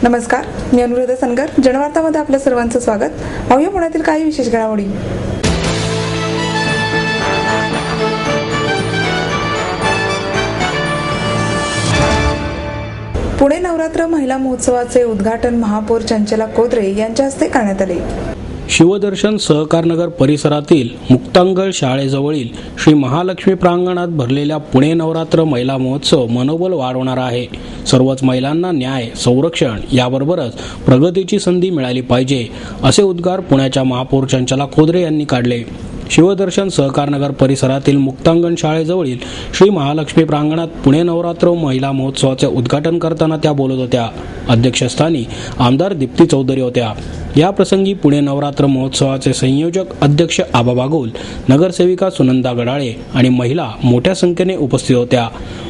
नमस्कार, मी अनुराधा सनगर. जनवार्तामध्ये आपल्या सर्वांचं स्वागत. पाहूया पुण्यातील काही विशेष घडामोडी. पुणे नवरात्र महिला महोत्सवाचे उद्घाटन महापौर चंचला कोदरे यांच्या हस्ते करण्यात आले. शिवदर्शन सहकारनगर परिसरातील मुक्तांगण शाळेजवळील श्री महालक्ष्मी प्रांगणात भरलेल्या पुणे नवरात्र महिला महोत्सव मनोबल वाढवणारा आहे. सर्वच महिलांना न्याय, संरक्षण याबरोबरच प्रगतीची संधी मिळाली पाहिजे असे उद्गार पुण्याच्या महापौर चंचला कोदरे यांनी काढले. शिवदर्शन सहकारनगर परिसरातील मुक्तांगण शाळेजवळील श्री महालक्ष्मी प्रांगणात पुणे नवरात्र महिला महोत्सवाचे उद्घाटन करताना त्या बोलत होत्या. अध्यक्षस्थानी आमदार दीप्ती चौधरी होत्या. या प्रसंगी पुणे नवरात्र महोत्सवाचे संयोजक अध्यक्ष आबा बागुल, नगरसेविका सुनंदा गडाळे आणि महिला मोठ्या संख्येने उपस्थित होत्या.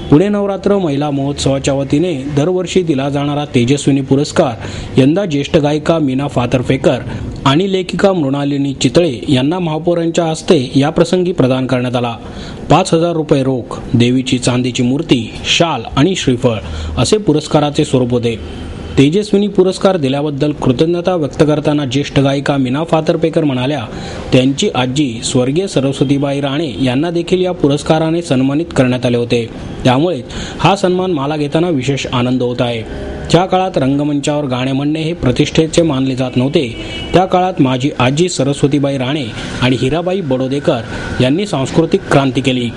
पुणे नवरात्र महिला महोत्सवाच्या वतीने दरवर्षी दिला जाणारा तेजस्विनी पुरस्कार यंदा ज्येष्ठ गायिका मीना फातर्फेकर आणि लेखिका मृणालिनी चितळे यांना महापौरांच्या हस्ते या प्रसंगी प्रदान करण्यात आला. 5,000 रुपये रोख, देवीची चांदीची मूर्ती, शाल आणि श्रीफळ असे पुरस्काराचे स्वरूप होते. तेजस्विनी पुरस्कार दिल्याबद्दल कृतज्ञता व्यक्त करताना ज्येष्ठ गायिका मीना फातर्फेकर म्हणाल्या, त्यांची आजी स्वर्गीय सरस्वतीबाई राणे यांना देखील या पुरस्काराने सन्मानित करण्यात आले होते. त्यामुळे हा सन्मान मला घेताना विशेष आनंद होत आहे. ज्या काळात रंगमंचावर गाणे म्हणणे हे प्रतिष्ठेचे मानले जात नव्हते, त्या काळात माझी आजी सरस्वतीबाई राणे आणि हिराबाई बडोदेकर यांनी सांस्कृतिक क्रांती केली.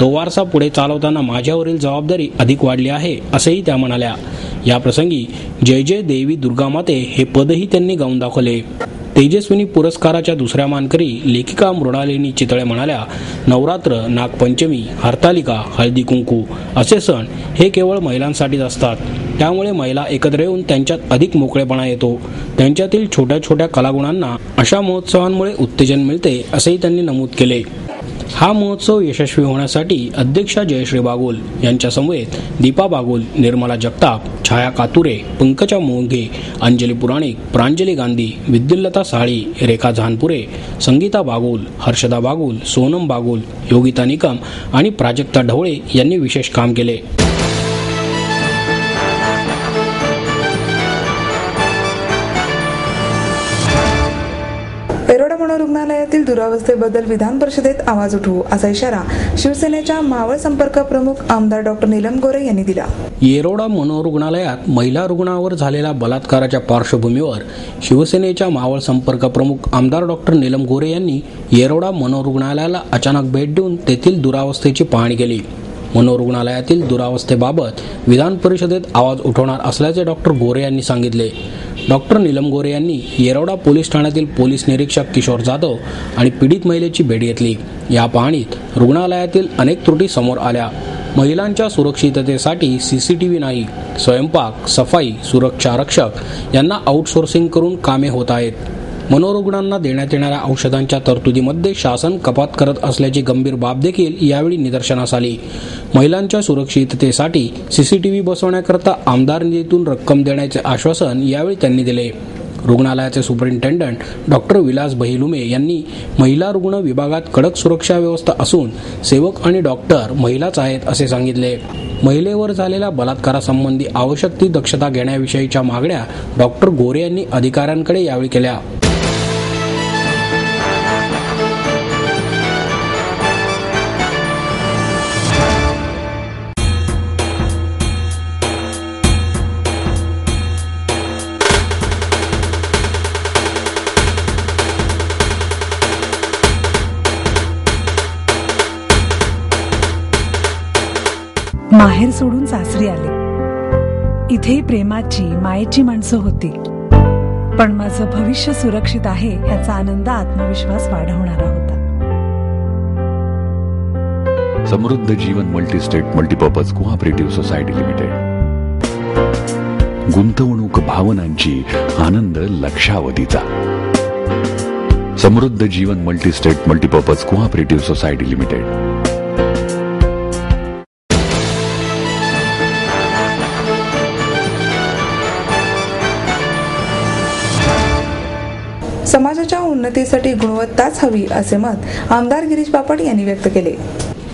तो वारसा पुढे चालवताना माझ्यावरील जबाबदारी अधिक वाढली आहे असेही त्या म्हणाल्या. या प्रसंगी जय जय देवी दुर्गामाते हे पदही त्यांनी गाऊन दाखवले. तेजस्विनी पुरस्काराच्या दुसऱ्या मानकरी लेखिका मृणालिनी चितळे म्हणाल्या, नवरात्र, नागपंचमी, हरतालिका, हळदी कुंकू असे सण हे केवळ महिलांसाठीच असतात. त्यामुळे महिला एकत्र येऊन त्यांच्यात अधिक मोकळेपणा येतो. त्यांच्यातील छोट्या छोट्या कलागुणांना अशा महोत्सवांमुळे उत्तेजन मिळते असेही त्यांनी नमूद केले. हा महोत्सव यशस्वी होण्यासाठी अध्यक्षा जयश्री बागुल यांच्या समवेत दीपा बागुल, निर्मला जगताप, छाया कातुरे, पंकजा मोंघे, अंजली पुराणिक, प्रांजली गांधी, विद्युल्लता साळी, रेखा झानपुरे, संगीता बागुल, हर्षदा बागुल, सोनम बागुल, योगिता निकम आणि प्राजक्ता ढवळे यांनी विशेष काम केले. येरोडा मनोरुग्णालयातील दुरावस्थेबद्दल विधान परिषदेत आवाज उठवू असा इशारा शिवसेनेच्या मावळ संपर्क प्रमुख आमदार डॉक्टर नीलम गोरे यांनी दिला. येरोडा मनोरुग्णालयात महिला रुग्णावर झालेल्या बलात्काराच्या पार्श्वभूमीवर शिवसेनेच्या मावळ संपर्क प्रमुख आमदार डॉक्टर नीलम गोरे यांनी येरोडा मनोरुग्णालयाला अचानक भेट देऊन तेथील दुरावस्थेची पाहणी केली. मनोरुग्णालयातील दुरावस्थेबाबत विधान परिषदेत आवाज उठवणार असल्याचे डॉक्टर गोरे यांनी सांगितले. डॉक्टर नीलम गोरे यांनी येरोडा पोलीस ठाण्यातील पोलीस निरीक्षक किशोर जाधव आणि पीडित महिलेची भेट घेतली. या पाहणीत रुग्णालयातील अनेक त्रुटी समोर आल्या. महिलांच्या सुरक्षिततेसाठी सीसीटीव्ही नाही, स्वयंपाक, सफाई, सुरक्षा रक्षक यांना आउटसोर्सिंग करून कामे होत आहेत. मनोरुग्णांना देण्यात येणाऱ्या औषधांच्या तरतुदीमध्ये शासन कपात करत असल्याची गंभीर बाब देखील यावेळी निदर्शनास आली. महिलांच्या सुरक्षिततेसाठी सीसीटीव्ही बसवण्याकरता आमदार निधीतून रक्कम देण्याचे आश्वासन यावेळी त्यांनी दिले. रुग्णालयाचे सुपरिंटेंडंट डॉक्टर विलास बहिलुमे यांनी महिला रुग्ण विभागात कडक सुरक्षा व्यवस्था असून सेवक आणि डॉक्टर महिलाच आहेत असे सांगितले. महिलेवर झालेल्या बलात्कारासंबंधी आवश्यक ती दक्षता घेण्याविषयीच्या मागण्या डॉक्टर गोरे यांनी अधिकाऱ्यांकडे यावेळी केल्या. माहेर सोडून सासरी आले. इथेही प्रेमाची, मायेची माणसं होती. पण माझं भविष्य सुरक्षित आहे ह्याचा आनंद, आत्मविश्वास वाढवणारा होता. Samruddha Jeevan multistate multipurpose cooperative society limited. गुंतवणूक भावनांची, आनंद लक्षावधीचा. Samruddha Jeevan multistate multipurpose cooperative society limited. समाजाच्या उन्नतीसाठी गुणवत्ताच हवी असे मत आमदार गिरीश बापट यांनी व्यक्त केले.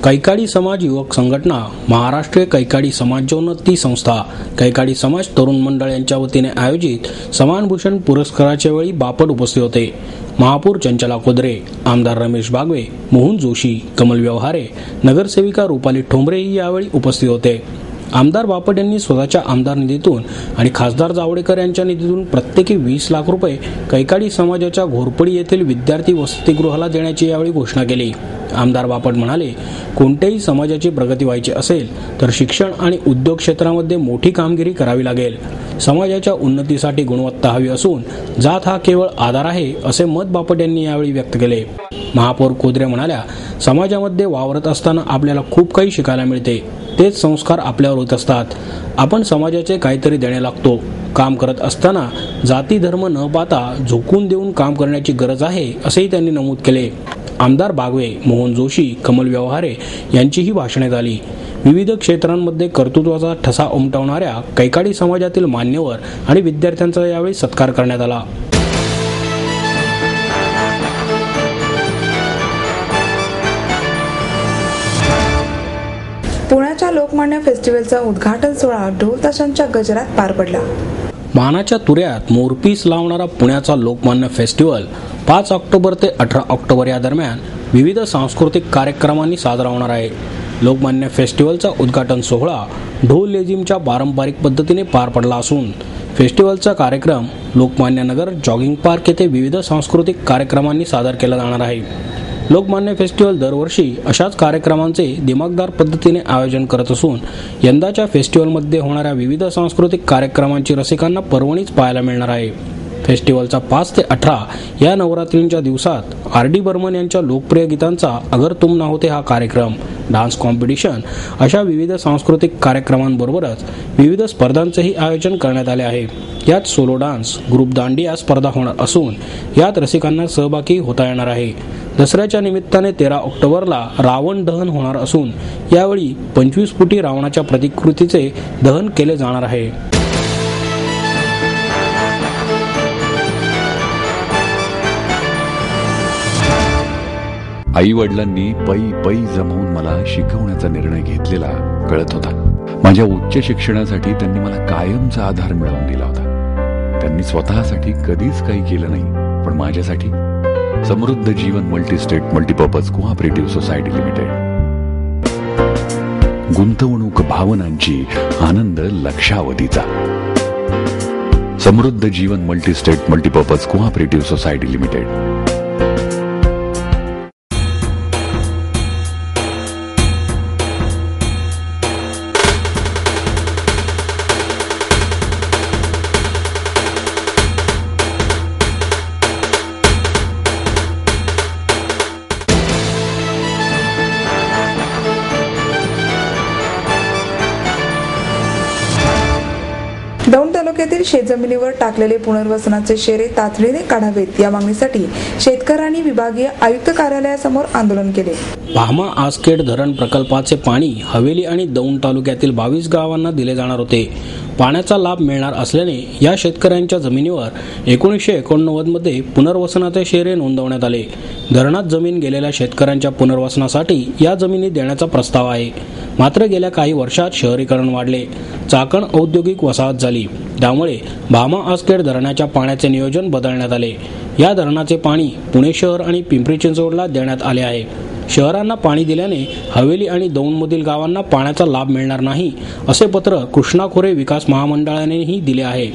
कैकाडी समाज युवक संघटना, महाराष्ट्रीय कैकाडी समाजोन्नती संस्था, कैकाडी समाज तरुण मंडळ यांच्या वतीने आयोजित समानभूषण पुरस्काराच्या वेळी बापट उपस्थित होते. महापौर चंचला कोदरे, आमदार रमेश बागवे, मोहन जोशी, कमल व्यवहारे, नगरसेविका रुपाली ठोंबरेही यावेळी उपस्थित होते. आमदार बापट यांनी स्वतःच्या आमदार निधीतून आणि खासदार जावडेकर यांच्या निधीतून प्रत्येकी 20 लाख रुपये कैकाडी समाजाच्या घोरपडी येथील विद्यार्थी वसतिगृहाला देण्याची यावेळी घोषणा केली. आमदार बापट म्हणाले, कोणत्याही समाजाची प्रगती व्हायची असेल तर शिक्षण आणि उद्योग क्षेत्रामध्ये मोठी कामगिरी करावी लागेल. समाजाच्या उन्नतीसाठी गुणवत्ता हवी असून जात हा केवळ आधार आहे, असे मत बापट यांनी यावेळी व्यक्त केले. महापौर कोदरे म्हणाल्या, समाजामध्ये वावरत असताना आपल्याला खूप काही शिकायला मिळते. तेच संस्कार आपल्यावर होत असतात. आपण समाजाचे काहीतरी देणे लागतो. काम करत असताना जाती धर्म न पाहता झोकून देऊन काम करण्याची गरज आहे, असेही त्यांनी नमूद केले. आमदार बागवे, मोहन जोशी, कमल व्यवहारे यांचीही भाषणे झाली. विविध क्षेत्रांमध्ये कर्तृत्वाचा ठसा उमटवणाऱ्या कैकाडी समाजातील मान्यवर आणि विद्यार्थ्यांचा यावेळी सत्कार करण्यात आला. पुण्याच्या लोकमान्य फेस्टिवलचा उद्घाटन सोहळा ढोल ताशांच्या गजरात पार पडला. मानाच्या तुऱ्यात मोरपीस लावणारा पुण्याचा लोकमान्य फेस्टिवल 5 ऑक्टोबर ते 18 ऑक्टोबर या दरम्यान विविध सांस्कृतिक कार्यक्रमांनी साजरा होणार आहे. लोकमान्य फेस्टिवलचा उद्घाटन सोहळा ढोल लेझिमच्या पारंपरिक पद्धतीने पार पडला असून फेस्टिवलचा कार्यक्रम लोकमान्य नगर जॉगिंग पार्क येथे विविध सांस्कृतिक कार्यक्रमांनी सादर केला जाणार आहे. लोकमान्य फेस्टिवल दरवर्षी अशाच कार्यक्रमांचे दिमागदार पद्धतीने आयोजन करत असून यंदाच्या फेस्टिवलमध्ये होणाऱ्या विविध सांस्कृतिक कार्यक्रमांची रसिकांना पर्वणीच पाहायला मिळणार आहे. फेस्टिवलचा 5 ते 18 या नवरात्रींच्या दिवसात RD बर्मन यांच्या लोकप्रिय गीतांचा अगर तुम ना होते हा कार्यक्रम, डान्स कॉम्पिटिशन अशा विविध सांस्कृतिक कार्यक्रमांबरोबरच विविध स्पर्धांचेही आयोजन करण्यात आले आहे. यात सोलो डान्स, ग्रुप दांडिया स्पर्धा होणार असून यात रसिकांना सहभागी होता येणार आहे. दसऱ्याच्या निमित्ताने 13 ऑक्टोबरला रावण दहन होणार असून यावेळी 25 फुटी रावणाच्या प्रतिकृतीचे दहन केले जाणार आहे. आई वडिलांनी पै पै जमवून मला शिकवण्याचा निर्णय घेतलेला कळत होता. माझ्या उच्च शिक्षणासाठी त्यांनी मला कायमचा आधार मिळवून दिला होता. त्यांनी स्वतःसाठी कधीच काही केलं नाही, पण माझ्यासाठी Samruddha Jeevan multistate multipurpose cooperative society limited. गुंतवणूक भावनांची, आनंद लक्षावधीचा. Samruddha Jeevan multistate multipurpose cooperative society limited. Daund तालुक्यातील शेतजमिनीवर टाकलेले पुनर्वसनाचे शेरे तातडीने काढावेत या मागणीसाठी शेतकऱ्यांनी विभागीय आयुक्त कार्यालयासमोर आंदोलन केले. भामा आसखेड धरण प्रकल्पाचे पाणी हवेली आणि दौंड तालुक्यातील 22 गावांना दिले जाणार होते. पाण्याचा लाभ मिळणार असल्याने या शेतकऱ्यांच्या जमिनीवर 1989 मध्ये पुनर्वसनाचे शेरे नोंदवण्यात आले. धरणात जमीन गेलेल्या शेतकऱ्यांच्या पुनर्वसनासाठी या जमिनी देण्याचा प्रस्ताव आहे. मात्र गेल्या काही वर्षात शहरीकरण वाढले, चाकण औद्योगिक वसाहत झाली. त्यामुळे भामा आसखेड धरणाच्या पाण्याचे नियोजन बदलण्यात आले. या धरणाचे पाणी पुणे शहर आणि पिंपरी चिंचवडला देण्यात आले आहे. शहरांना पाणी दिल्याने हवेली आणि दौंडमधील गावांना पाण्याचा लाभ मिळणार नाही, असे पत्र कृष्णा खोरे विकास महामंडळानेही दिले आहे.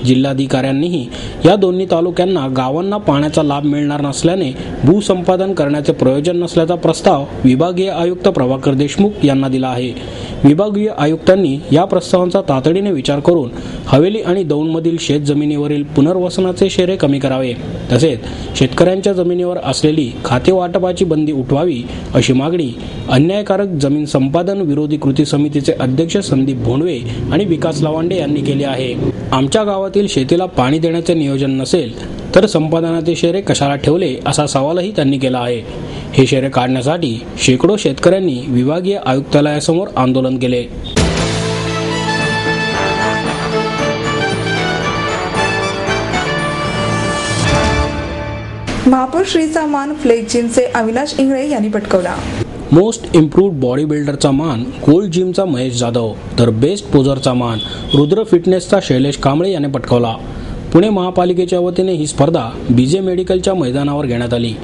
जिल्हाधिकाऱ्यांनीही या दोन्ही तालुक्यांना गावांना पाण्याचा लाभ मिळणार नसल्याने भूसंपादन करण्याचे प्रयोजन नसल्याचा प्रस्ताव विभागीय आयुक्त प्रभाकर देशमुख यांना दिला आहे. विभागीय आयुक्तांनी या प्रस्तावांचा तातडीने विचार करून हवेली आणि दौंडमधील शेत जमिनीवरील पुनर्वसनाचे शेरे कमी करावे, तसेच शेतकऱ्यांच्या जमिनीवर असलेली खाते वाटपाची बंदी उठवावी, अशी मागणी अन्यायकारक जमीन संपादन विरोधी कृती समितीचे अध्यक्ष संदीप भोंडवे आणि विकास लवांडे यांनी केली आहे. आमच्या गावातील शेतीला पाणी देण्याचे नियोजन नसेल तर संपादनाचे शेरे कशाला ठेवले, असा सवालही त्यांनी केला आहे. हे शेरे काढण्यासाठी शेकडो शेतकऱ्यांनी विभागीय आयुक्तालयासमोर आंदोलन केले. महापौर श्रीचा मान फ्लेगचीनचे अविनाश इंगळे यांनी पटकावला. मोस्ट इम्प्रूव्ड बॉडी बिल्डरचा मान गोल्ड जिमचा महेश जाधव तर बेस्ट पोजरचा मान रुद्र फिटनेसचा शैलेश कांबळे याने पटकावला. पुणे महापालिकेच्या वतीने ही स्पर्धा बीजे मेडिकलच्या मैदानावर घेण्यात आली.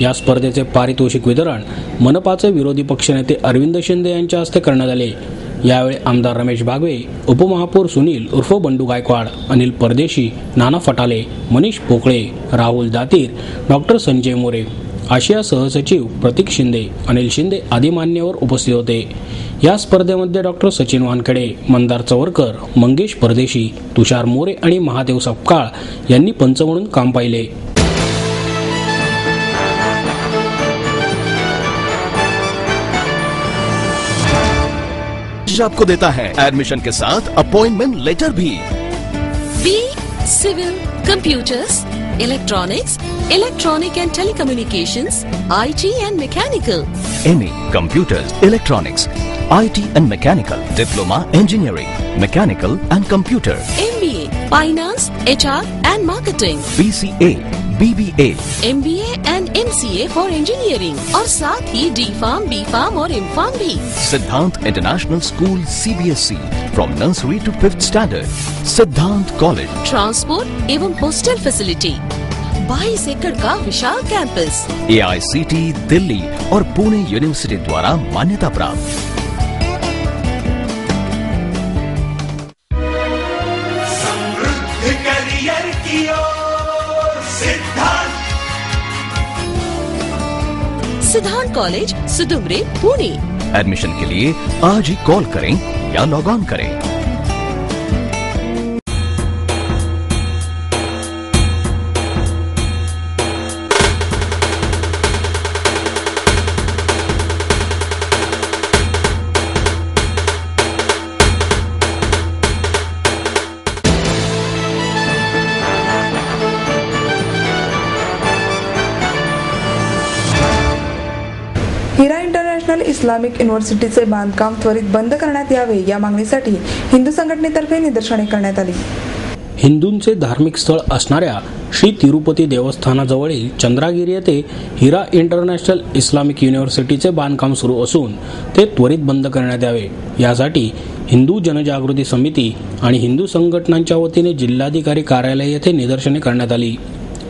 या स्पर्धेचे पारितोषिक वितरण मनपाचे विरोधी पक्षनेते अरविंद शिंदे यांच्या हस्ते करण्यात आले. यावेळी आमदार रमेश बागवे, उपमहापौर सुनील उर्फ बंडू गायकवाड, अनिल परदेशी, नाना फटाले, मनीष पोकळे, राहुल दातीर, डॉक्टर संजय मोरे, आशिया सहसचिव प्रतीक शिंदे, अनिल शिंदे आदी मान्यवर उपस्थित होते. या स्पर्धेमध्ये डॉक्टर सचिन वानखेडे, मंदार चवरकर, मंगेश परदेशी, तुषार मोरे आणि महादेव सपकाळ यांनी पंच म्हणून काम पाहिले. आपको देता है एडमिशन के साथ अपॉइंटमेंट लेटर भी. B civil, computers, electronics, electronic and telecommunications, IT and mechanical. MA computers, electronics, IT and mechanical, diploma engineering, mechanical and computer. MBA finance, HR and marketing. BCA, BBA, MBA and MCA for engineering और साथ ही D.Pharm, B.Pharm और M.Pharm भी. Siddhant international school CBSE from nursery to 5th standard. Siddhant college. Transport एवं hostel facility. 22 एकड़ का विशाल campus. AICT Delhi और Pune university द्वारा मान्यता प्राप्त. सिद्धांत कॉलेज, सुदुमरे, पुणे. एडमिशन के लिए आज ही कॉल करें या लॉग ऑन करें. हिरा इंटरनॅशनल इस्लामिक युनिव्हर्सिटीचे बांधकाम त्वरित बंद करण्यात यावे या मागणीसाठी हिंदू संघटनेतर्फे निदर्शने करण्यात आली. हिंदूंचे धार्मिक स्थळ असणाऱ्या श्री तिरुपती देवस्थानाजवळील चंद्रागिरी येथे हिरा इंटरनॅशनल इस्लामिक युनिव्हर्सिटीचे बांधकाम सुरू असून ते त्वरित बंद करण्यात यावे यासाठी हिंदू जनजागृती समिती आणि हिंदू संघटनांच्या वतीने जिल्हाधिकारी कार्यालय येथे निदर्शने करण्यात आली.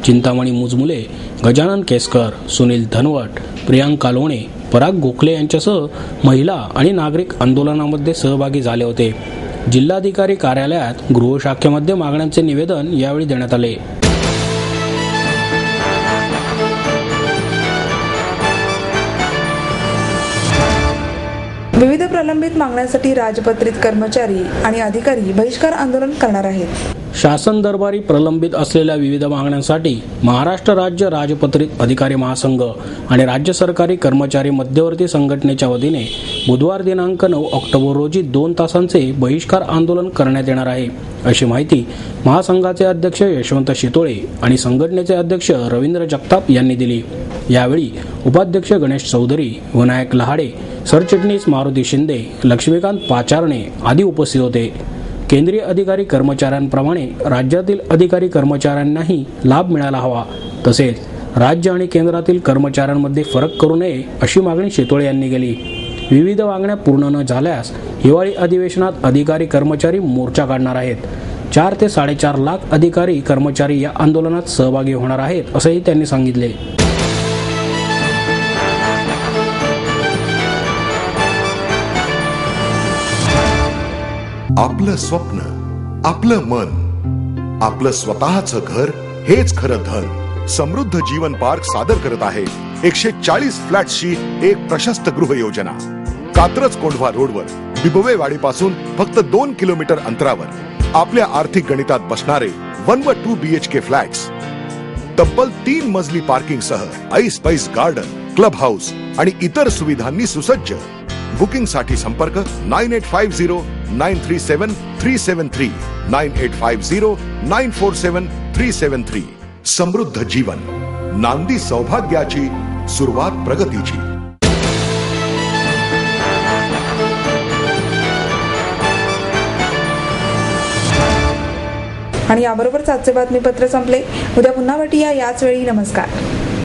चिंतामणी मुजमुले, गजानन केसकर, सुनील धनवट, प्रियांका लोणे, पराग गोखले यांच्यासह महिला आणि नागरिक आंदोलनामध्ये सहभागी झाले होते. जिल्हाधिकारी कार्यालयात गृहशाखेमध्ये मागण्यांचे निवेदन यावेळी देण्यात आले. विविध प्रलंबित मागण्यांसाठी राजपत्रित कर्मचारी आणि अधिकारी बहिष्कार आंदोलन करणार आहेत. शासन दरबारी प्रलंबित असलेल्या विविध मागण्यांसाठी महाराष्ट्र राज्य राजपत्रित अधिकारी महासंघ आणि राज्य सरकारी कर्मचारी मध्यवर्ती संघटनेच्या वतीने बुधवार दिनांक 9 ऑक्टोबर रोजी 2 तासांचे बहिष्कार आंदोलन करण्यात येणार आहे, अशी माहिती महासंघाचे अध्यक्ष यशवंत शितोळे आणि संघटनेचे अध्यक्ष रवींद्र जगताप यांनी दिली. यावेळी उपाध्यक्ष गणेश चौधरी, विनायक लहाडे, सरचिटणीस मारुती शिंदे, लक्ष्मीकांत पाचारणे आदी उपस्थित होते. केंद्रीय अधिकारी कर्मचाऱ्यांप्रमाणे राज्यातील अधिकारी कर्मचाऱ्यांनाही लाभ मिळाला हवा, तसेच राज्य आणि केंद्रातील कर्मचाऱ्यांमध्ये फरक करू नये अशी मागणी शितोळे यांनी केली. विविध मागण्या पूर्ण न झाल्यास हिवाळी अधिवेशनात अधिकारी कर्मचारी मोर्चा काढणार आहेत. 4 ते 4.5 लाख अधिकारी कर्मचारी या आंदोलनात सहभागी होणार आहेत, असंही त्यांनी सांगितले. आपलं स्वप्न, आपलं मन, आपलं स्वतःचं घर हेच खरं धन. समृद्ध जीवन पार्क सादर करत आहे 140 फ्लॅट्सची एक प्रशस्त गृह योजना. कात्रज कोंढवा रोडवर बिबवेवाडी पासून फक्त 2 किलोमीटर अंतरावर आपल्या आर्थिक गणितात बसणारे 1 व 2 BHK फ्लॅट्स. तब्बल 3 मजली पार्किंग सह ऐस गार्डन, क्लब हाऊस आणि इतर सुविधांनी सुसज्ज. बुकिंग साठी संपर्क 9850937373 9850947373. समृद्ध जीवन, नांदी सौभाग्याची, सुरुवात प्रगतीची. आणि याबरोबरच आजचे बातमीपत्र संपले. उद्या पुन्हा भेटूया याच वेळी. नमस्कार.